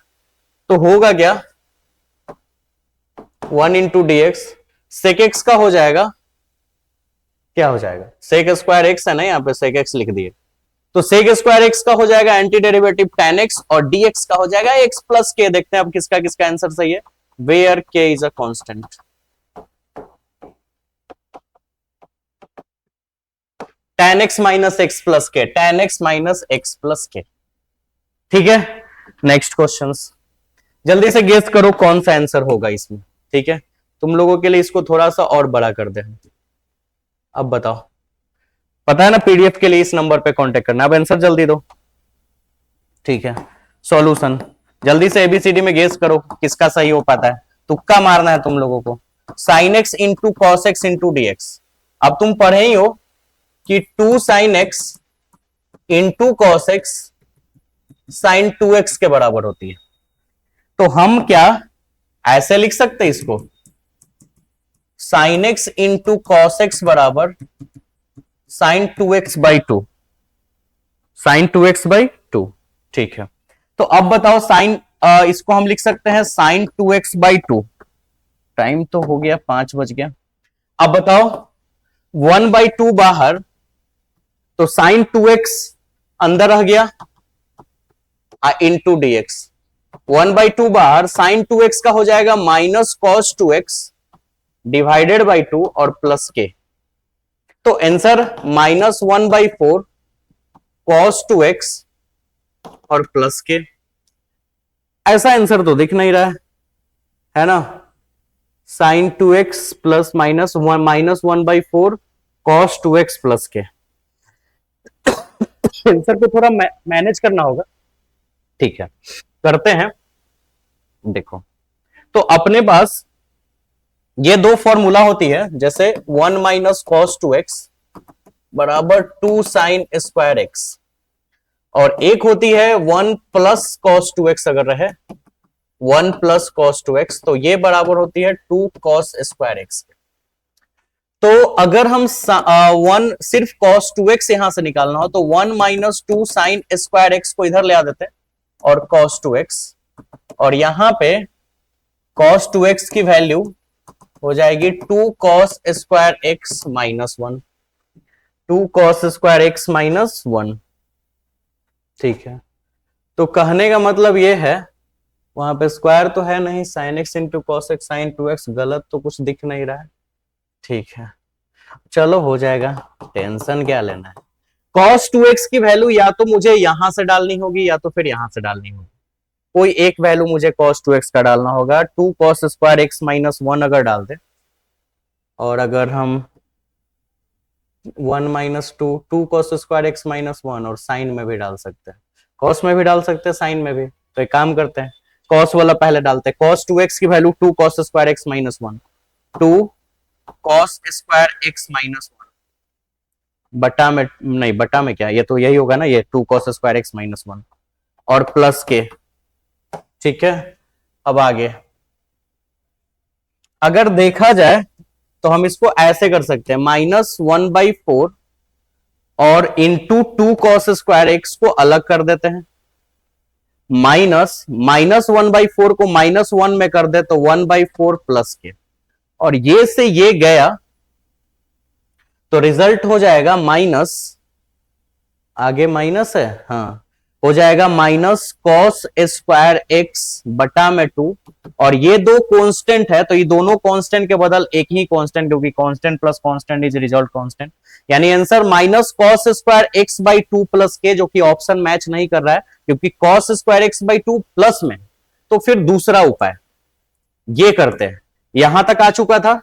तो होगा क्या 1 into d x, sec x का हो जाएगा, क्या हो जाएगा, sec स्क्वायर एक्स है ना, यहाँ पे sec x लिख दिए, तो sec स्क्वायर एक्स का हो जाएगा एंटी डेरिवेटिव tan x, और dx का हो जाएगा x प्लस के। देखते हैं अब किसका किसका आंसर सही है, where k is a constant. tan x minus x plus k, tan x minus x plus k. ठीक है, नेक्स्ट क्वेश्चन, जल्दी से गेस करो कौन सा आंसर होगा इसमें। ठीक है, तुम लोगों के लिए इसको थोड़ा सा और बड़ा कर दे। अब बताओ, पता है ना पीडीएफ के लिए इस नंबर पे कांटेक्ट करना। अब आंसर जल्दी दो। ठीक है, सॉल्यूशन जल्दी से एबीसीडी में गेस करो किसका सही हो पाता है, तुक्का मारना है तुम लोगों को। Sine x into cos x into d x. अब तुम पढ़े ही हो कि 2 sine x into cos x sine 2x के बराबर होती है। तो हम क्या ऐसे लिख सकते हैं इसको, sine x into cos x बराबर sine 2x by 2, sine 2x by 2। ठीक है, तो अब बताओ साइन, इसको हम लिख सकते हैं साइन 2x बाई 2। टाइम तो हो गया, 5 बज गया। अब बताओ 1/2 बाहर, तो साइन 2x अंदर रह गया इंटू dx। 1/2 बाहर, साइन 2x का हो जाएगा minus cos 2x divided by 2 और प्लस के। तो आंसर -1/4 कॉस 2x और प्लस के। ऐसा आंसर तो दिख नहीं रहा है ना। Sine 2x plus -1/4 cos 2x plus k. आंसर को थोड़ा मैनेज करना होगा, ठीक है, करते हैं। देखो, तो अपने पास ये दो फॉर्मूला होती है, जैसे 1 माइनस कॉस 2x बराबर 2 साइन स्क्वायर एक्स, और एक होती है 1 प्लस कॉस 2x। अगर रहे 1 प्लस कॉस 2x, तो ये बराबर होती है 2 कॉस स्क्वायर एक्स। तो अगर हम वन सिर्फ कॉस 2x यहां से निकालना हो तो 1 माइनस 2 साइन स्क्वायर एक्स को इधर ले आ देते हैं और कॉस 2x, और यहां पे कॉस 2x की वैल्यू हो जाएगी 2 cos square x minus 1, 2 cos square x minus 1। ठीक है, तो कहने का मतलब ये है, वहां पे स्क्वायर तो है नहीं, sine x into cos x sine 2x, गलत तो कुछ दिख नहीं रहा है। ठीक है, चलो हो जाएगा, टेंशन क्या लेना है। cos 2x की वैल्यू या तो मुझे यहां से डालनी होगी या तो फिर यहां से डालनी होगी। कोई एक वैल्यू मुझे cos 2x का डालना होगा। 2 cos स्क्वायर एक्स माइनस 1 अगर डाल दे, और अगर हम 1 minus 2 cos square x minus 1, और साइन में भी डाल सकते हैं, cos में भी डाल सकते हैं, साइन में भी। तो एक काम करते हैं, cos वाला पहले डालते हैं। cos 2x की value 2 cos square x minus 1, 2 cos square x minus 1 बटा में, नहीं बटा में क्या, ये तो यही होगा ना, ये 2 cos स्क्वायर एक्स माइनस 1 और प्लस के। ठीक है, अब आगे अगर देखा जाए तो हम इसको ऐसे कर सकते हैं, -1/4 और इंटू 2 cos स्क्वायर एक्स को अलग कर देते हैं, -1/4 को -1 में कर दे तो 1/4 प्लस के, और ये से ये गया तो रिजल्ट हो जाएगा माइनस, आगे माइनस है, हाँ, हो जाएगा माइनस कॉस स्क्वायर एक्स बटा में 2, और ये दो कांस्टेंट है तो ये दोनों कांस्टेंट के बदल एक ही कांस्टेंट, क्योंकि constant plus constant is result constant, यानी answer minus cos square x by 2 plus K, जो कि ऑप्शन मैच नहीं कर रहा है क्योंकि cos square x by 2 plus में। तो फिर दूसरा उपाय ये करते हैं, यहां तक आ चुका था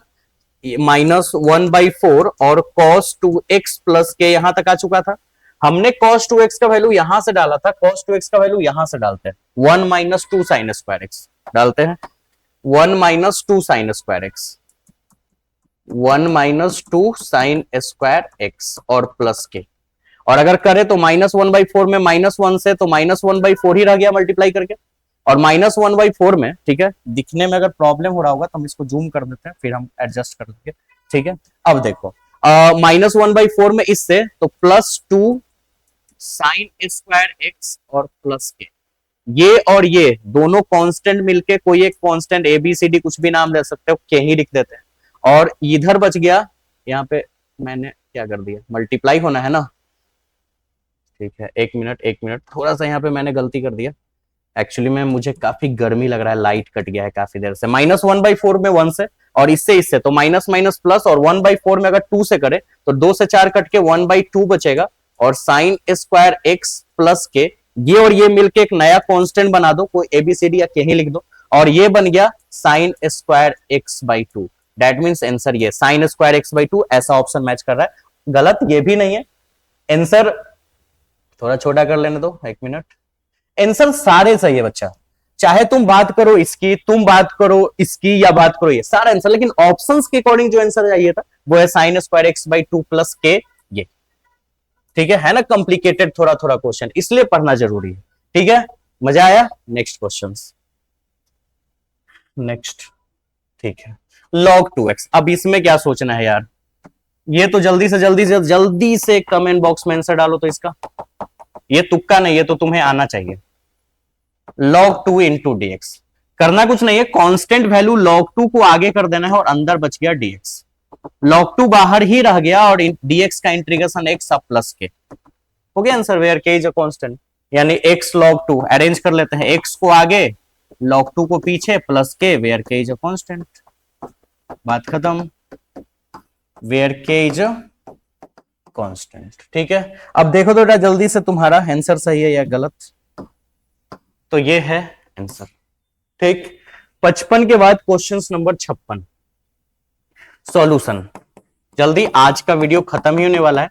-1/4 और cos 2x प्लस के यहां तक आ चुका था। हमने cos 2x का वैल्यू यहां से डाला था, cos 2x का वैल्यू यहां से डालते हैं, 1 माइनस 2 साइन स्क्वायर एक्स डालते हैं, 1 minus 2 sign square x, 1 minus 2 sign square x और प्लस के, और अगर करें तो -1/4 में -1 से तो -1/4 ही रह गया मल्टीप्लाई करके, और -1/4 में, ठीक है, दिखने में अगर प्रॉब्लम हो रहा होगा तो हम इसको जूम कर देते हैं, फिर हम एडजस्ट कर देंगे। ठीक है, अब देखो -1/4 में इससे तो +2 साइन स्क्वायर एक्स और प्लस के, ये और ये दोनों कांस्टेंट मिलके कोई एक कांस्टेंट ABCD कुछ भी नाम ले सकते हो, के ही लिख देते हैं, और इधर बच गया, यहाँ पे मैंने क्या कर दिया, मल्टीप्लाई होना है ना। ठीक है, एक मिनट, थोड़ा सा यहाँ पे मैंने गलती कर दिया, एक्चुअली में मुझे काफी गर्मी लग रहा है, लाइट कट गया है काफी देर से। -1/4 में 1 से, और इससे तो माइनस माइनस प्लस, और 1/4 में अगर 2 से करे तो 2 से 4 कट के 1/2 बचेगा, और साइन स्क्वायर एक्स प्लस के, ये और ये मिलके एक नया कांस्टेंट बना दो, कोई ABCD या के ही लिख दो, और ये बन गया sign square x by 2। That means answer ये साइन स्क्वायर एक्स बाई 2, ऐसा ऑप्शन मैच कर रहा है। गलत ये भी नहीं है, आंसर थोड़ा छोटा कर लेने दो, एक मिनट। आंसर सारे सही है बच्चा, चाहे तुम बात करो इसकी, तुम बात करो इसकी, या बात करो ये, सारा आंसर, लेकिन ऑप्शंस के अकॉर्डिंग जो आंसर चाहिए था वो है sign square x by 2 plus के, ये। ठीक है ना, कॉम्प्लिकेटेड थोड़ा थोड़ा क्वेश्चन, इसलिए पढ़ना जरूरी है। ठीक है, मजा आया। Next question, next. ठीक है, log 2x। अब इसमें क्या सोचना है यार, ये तो जल्दी से कमेंट बॉक्स में आंसर डालो तो इसका, ये तुक्का नहीं है, तो तुम्हें आना चाहिए। log 2 इंटू dx, करना कुछ नहीं है, कांस्टेंट वैल्यू log 2 को आगे कर देना है और अंदर बच गया dx। log 2 बाहर ही रह गया और dx का इंटीग्रेशन x अब प्लस के हो गया answer, where k is a constant, यानी x log 2 अरेंज कर लेते हैं, x को आगे log 2 को पीछे plus k, where k is a constant, बात खत्म, where k is a constant. ठीक है, अब देखो तो जल्दी से तुम्हारा आंसर सही है या गलत, तो ये है आंसर। ठीक, 55 के बाद क्वेश्चन नंबर 56 सॉल्यूशन। जल्दी, आज का वीडियो खत्म ही होने वाला है,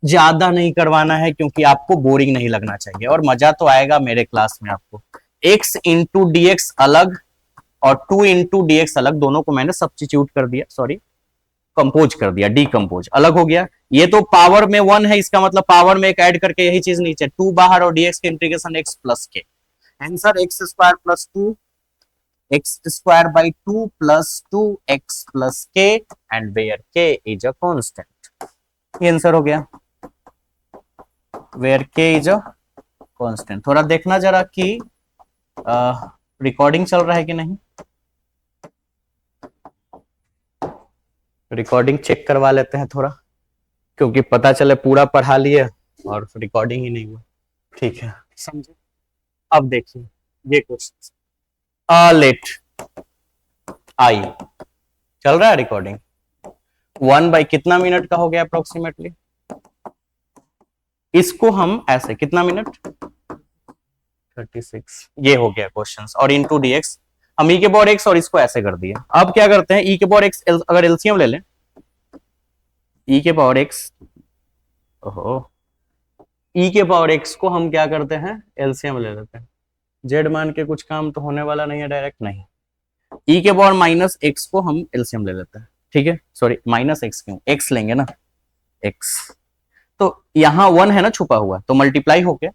ज्यादा नहीं करवाना है क्योंकि आपको बोरिंग नहीं लगना चाहिए और मजा तो आएगा मेरे क्लास में आपको। x इंटू डी एक्स अलग और 2 इंटू डी एक्स अलग, दोनों को मैंने सब्स्टिट्यूट कर दिया, सॉरी कंपोज कर दिया, डीकंपोज अलग हो गया। ये तो पावर में 1 है, इसका मतलब पावर में एक ऐड करके यही चीज नीचे 2 बाहर और dx के integration x plus k, answer x square plus 2 x square by 2 plus 2x plus k and where k is a constant, ये आंसर हो गया, where k is a constant. थोड़ा देखना जरा कि रिकॉर्डिंग चल रहा है कि नहीं, रिकॉर्डिंग चेक करवा लेते हैं थोड़ा, क्योंकि पता चले पूरा पढ़ा लिए और रिकॉर्डिंग ही नहीं हुआ। ठीक है, समझे। अब देखिए ये क्वेश्चन, लेट आई चल रहा है रिकॉर्डिंग, 1 बाई कितना मिनट का हो गया अप्रोक्सीमेटली, इसको हम ऐसे कितना मिनट 36, ये हो गया क्वेश्चन, और इंटू dx हम e के पावर x और इसको ऐसे कर दिया। अब क्या करते हैं, e के पावर x अगर एलसीएम ले लें, e के पावर x, ओहो, e के पावर x को हम क्या करते हैं एलसीएम ले लेते हैं, z मान के कुछ काम तो होने वाला नहीं है डायरेक्ट, नहीं, e के पावर माइनस x को हम एलसीएम ले लेते हैं। ठीक है, सॉरी माइनस x क्यों, x लेंगे ना, x, तो यहां 1 है ना छुपा हुआ, तो मल्टीप्लाई होके,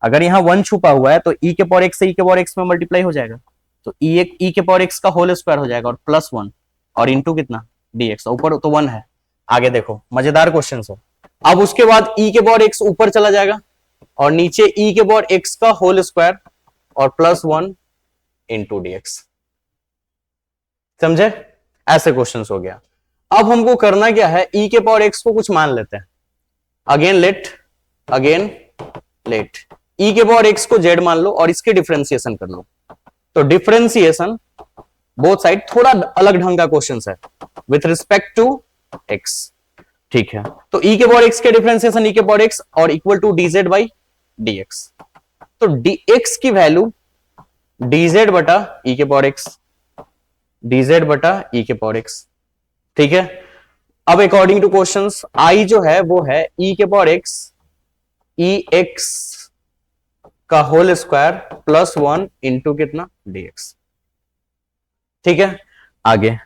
अगर यहाँ 1 छुपा हुआ है तो e के पावर x से e के पावर x में मल्टीप्लाई हो जाएगा, तो e के पावर x का होल स्क्वायर हो जाएगा और प्लस 1 और इंटू कितना dx, ऊपर तो 1 है। आगे देखो, मजेदार क्वेश्चन है। अब उसके बाद e के पावर x ऊपर चला जाएगा और नीचे e के पावर x का होल स्क्वायर और प्लस 1 इंटू dx, समझे, ऐसे क्वेश्चन हो गया। अब हमको करना क्या है, e के पावर x को कुछ मान लेते हैं, अगेन लेट e के पावर x को z मान लो और इसके डिफरेंशिएशन कर लो, तो डिफरेंशिएशन बोथ साइड, थोड़ा अलग ढंग का क्वेश्चन है विथ रिस्पेक्ट टू x। ठीक है, तो e के पावर x के डिफरेंशिएशन e के पावर x और equal to dz by dx, तो dx की वैल्यू dz बटा e के पावर x, dz बटा e के पावर x। ठीक है, अब अकॉर्डिंग टू क्वेश्चंस i जो है वो है e के पावर x ex का होल स्क्वायर प्लस 1 इंटू कितना dx। ठीक है, आगे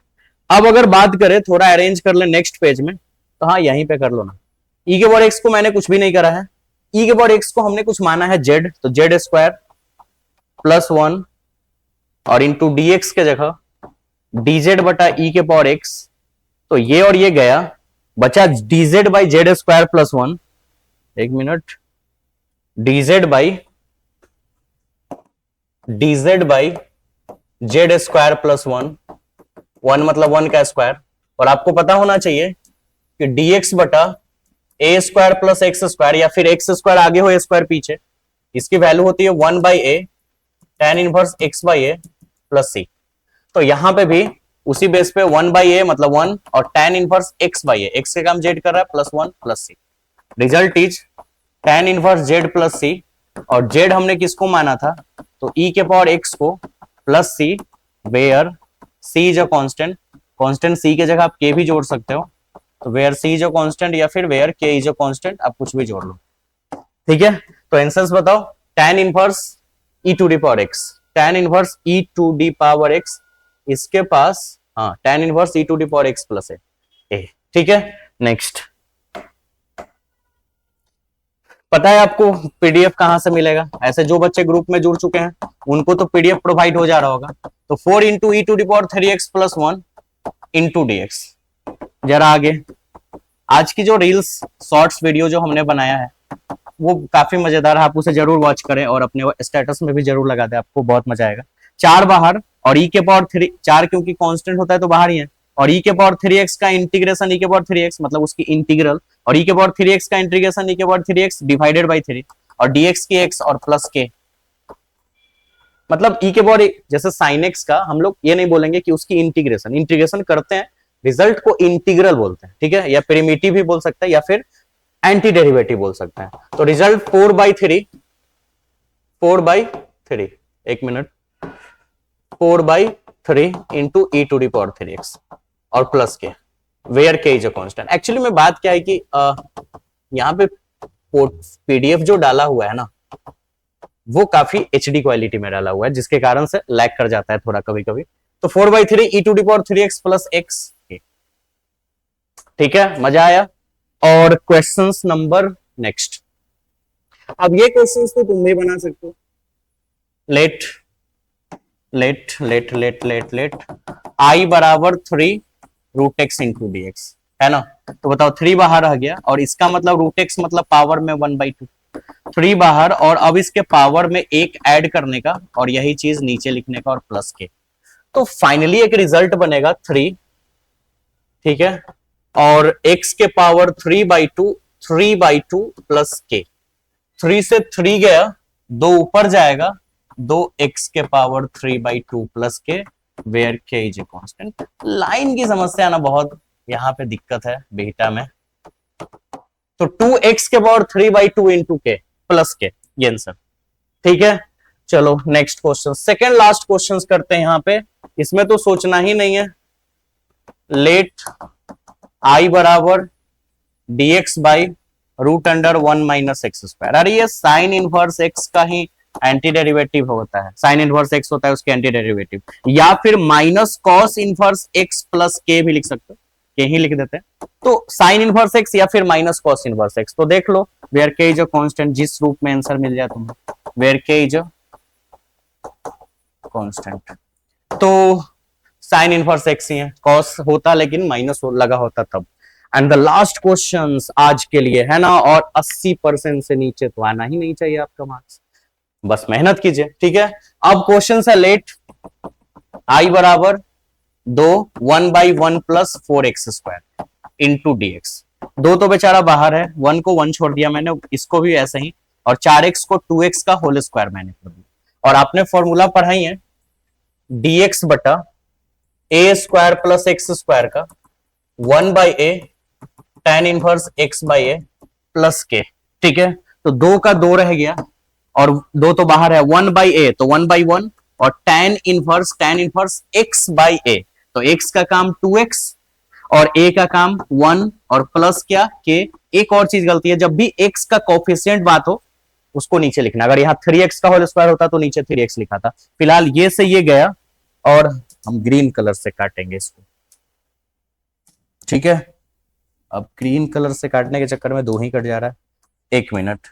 अब अगर बात करें, थोड़ा अरेंज कर ले नेक्स्ट पेज में, तो हाँ यहीं पे कर लो ना, e के पावर x को मैंने कुछ भी नहीं करा है, e के पावर x को हमने कुछ माना है z, तो z स्क्वायर प्लस 1 और इंटू dx के जगह dz बटा e के पावर x, तो ये और ये गया, बचा dz by z square plus 1, एक minute, dz by z square plus 1, 1 मतलब 1 का स्क्वायर, और आपको पता होना चाहिए कि dx बटा a square plus x square, या फिर एक्स स्क्वायर आगे हो a स्क्वायर पीछे, इसकी वैल्यू होती है 1 by A tan inverse x by A plus C, तो यहां पे भी उसी बेस पे 1 बाई ए मतलब 1 और tan inverse x by A, x के काम z कर रहा है plus 1 plus C, result is tan inverse z plus C, और z हमने किसको माना था, तो e के पावर x को plus C, where c is a constant, constant c के जगह आप k भी जोड़ सकते हो, तो where c is a constant या फिर where k is a constant, आप कुछ भी जोड़ लो। ठीक है, तो आंसर्स बताओ, tan inverse e to the power x, tan inverse e to the power x, इसके पास हाँ tan inverse e to the power x plus A. ठीक है, नेक्स्ट, पता है आपको पीडीएफ कहां से मिलेगा, ऐसे जो बच्चे ग्रुप में जुड़ चुके हैं उनको तो पीडीएफ प्रोवाइड हो जा रहा होगा, तो 4 into e to the power 3x plus 1 into dx। जरा आगे, आज की जो रील्स शॉर्ट्स वीडियो जो हमने बनाया है वो काफी मजेदार है, आप उसे जरूर वॉच करें और अपने स्टेटस में भी जरूर लगा दें, आपको बहुत मजा आएगा। 4 बाहर और e के पावर 3, 4 क्योंकि कांस्टेंट होता है तो बाहर ही है, और e के पावर 3x का इंटीग्रेशन e के पावर 3x मतलब उसकी इंटीग्रल, और e के पावर 3x का इंटीग्रेशन e के पावर 3x डिवाइडेड बाई 3, और dx की x और प्लस के, मतलब e के पावर, जैसे sin x का हम लोग ये नहीं बोलेंगे कि उसकी इंटीग्रेशन करते हैं, रिजल्ट को इंटीग्रल बोलते हैं, ठीक है, या प्रिमिटिव भी बोल सकते हैं या फिर एंटी डेरिवेटिव बोल सकते हैं। तो रिजल्ट 4/3, एक मिनट, 4/3 into e to the power 3x और plus k, where k is a constant. Actually में बात क्या है कि यहाँ पे पीडीएफ जो डाला हुआ है ना वो काफी एचडी क्वालिटी में डाला हुआ है, जिसके कारण से लैग कर जाता है थोड़ा कभी कभी। तो 4/3 e to the power 3x plus x, ठीक है, मजा आया। और क्वेश्चंस नंबर नेक्स्ट, अब ये क्वेश्चंस तो तुम भी बना सकते हो। लेट i बराबर 3 root x into d x, है ना, तो बताओ 3 बाहर आ गया और इसका मतलब रूट एक्स मतलब पावर में 1/2, 3 बाहर, और अब इसके पावर में एक ऐड करने का और यही चीज नीचे लिखने का और प्लस के, तो फाइनली एक रिजल्ट बनेगा 3, ठीक है, और x के पावर 3/2 प्लस के, 3 से 3 गया, 2 ऊपर जाएगा, 2x के power 3/2 plus k, where k is a constant. Line की समस्या ना बहुत यहाँ पे दिक्कत है बीटा में, तो 2x के पावर 3/2 इंटू के प्लस के, ये आंसर, ठीक है। चलो next question, second last question करते हैं यहाँ पे, इसमें तो सोचना ही नहीं है। लेट i बराबर dx by root under 1 minus x square, अरे ये साइन इनवर्स x का ही एंटी डेरिवेटिव होता है, साइन इनवर्स x होता है उसके एंटी डेरिवेटिव, या फिर minus cos inverse x plus के भी लिख सकते हो, के ही लिख देते हैं, तो साइन इनवर्स x या फिर माइनस कॉस इनवर्स x, तो देख लो where k is a constant, जिस रूप में आंसर मिल जाए तुम्हें, where k is a constant, तो साइन इनवर्स x ही है, कॉस होता लेकिन माइनस लगा होता तब। एंड द लास्ट क्वेश्चन आज के लिए है ना, और 80% से नीचे तो आना ही नहीं चाहिए आपका मार्क्स, बस मेहनत कीजिए, ठीक है। अब क्वेश्चन है लेट i बराबर 1/1 plus 4x square into dx, 2 तो बेचारा बाहर है, 1 को 1 छोड़ दिया मैंने, इसको भी ऐसे ही, और 4x को 2x का होल स्क्वायर मैंने कर दिया, और आपने फॉर्मूला पढ़ाई है dx बटा a square plus x square का 1/a tan inverse x by A plus k, ठीक है, तो 2 का 2 रह गया और 2 तो बाहर है, 1/a तो 1/1, और tan इनवर्स x बाई ए, तो x का काम 2x और a का काम 1, और प्लस क्या के। एक और चीज गलती है, जब भी x का कोफिशिएंट बात हो उसको नीचे लिखना, अगर यहाँ 3x का होल स्क्वायर होता तो नीचे 3x लिखा था। फिलहाल ये से ये गया, और हम ग्रीन कलर से काटेंगे इसको, ठीक है। अब ग्रीन कलर से काटने के चक्कर में 2 ही कट जा रहा है, 1 मिनट,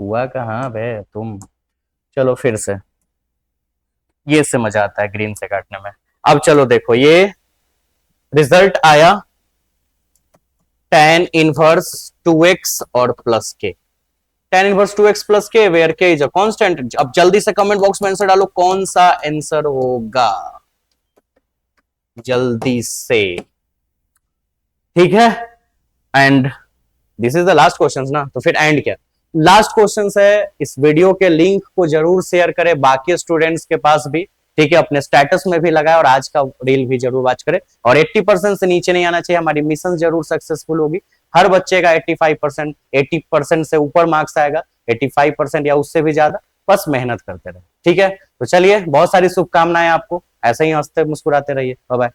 हुआ कहां बे तुम, चलो फिर से, ये से मजा आता है ग्रीन से काटने में। अब चलो देखो, ये रिजल्ट आया tan इनवर्स 2x और plus k, tan inverse 2x plus k, where k is a constant. अब जल्दी से कमेंट बॉक्स में आंसर डालो, कौन सा आंसर होगा, जल्दी से, ठीक है। And this is the last question ना, तो फिर एंड क्या, लास्ट क्वेश्चन है, इस वीडियो के लिंक को जरूर शेयर करें बाकी स्टूडेंट्स के पास भी, ठीक है, अपने स्टेटस में भी लगाए, और आज का रील भी जरूर वॉच करें, और 80% से नीचे नहीं आना चाहिए, हमारी मिशन जरूर सक्सेसफुल होगी। हर बच्चे का 85%, 80% से ऊपर मार्क्स आएगा, 85% या उससे भी ज्यादा, बस मेहनत करते रहे, ठीक है। तो चलिए, बहुत सारी शुभकामनाएं आपको, ऐसे ही हंसते मुस्कुराते रहिए, बाय बाय।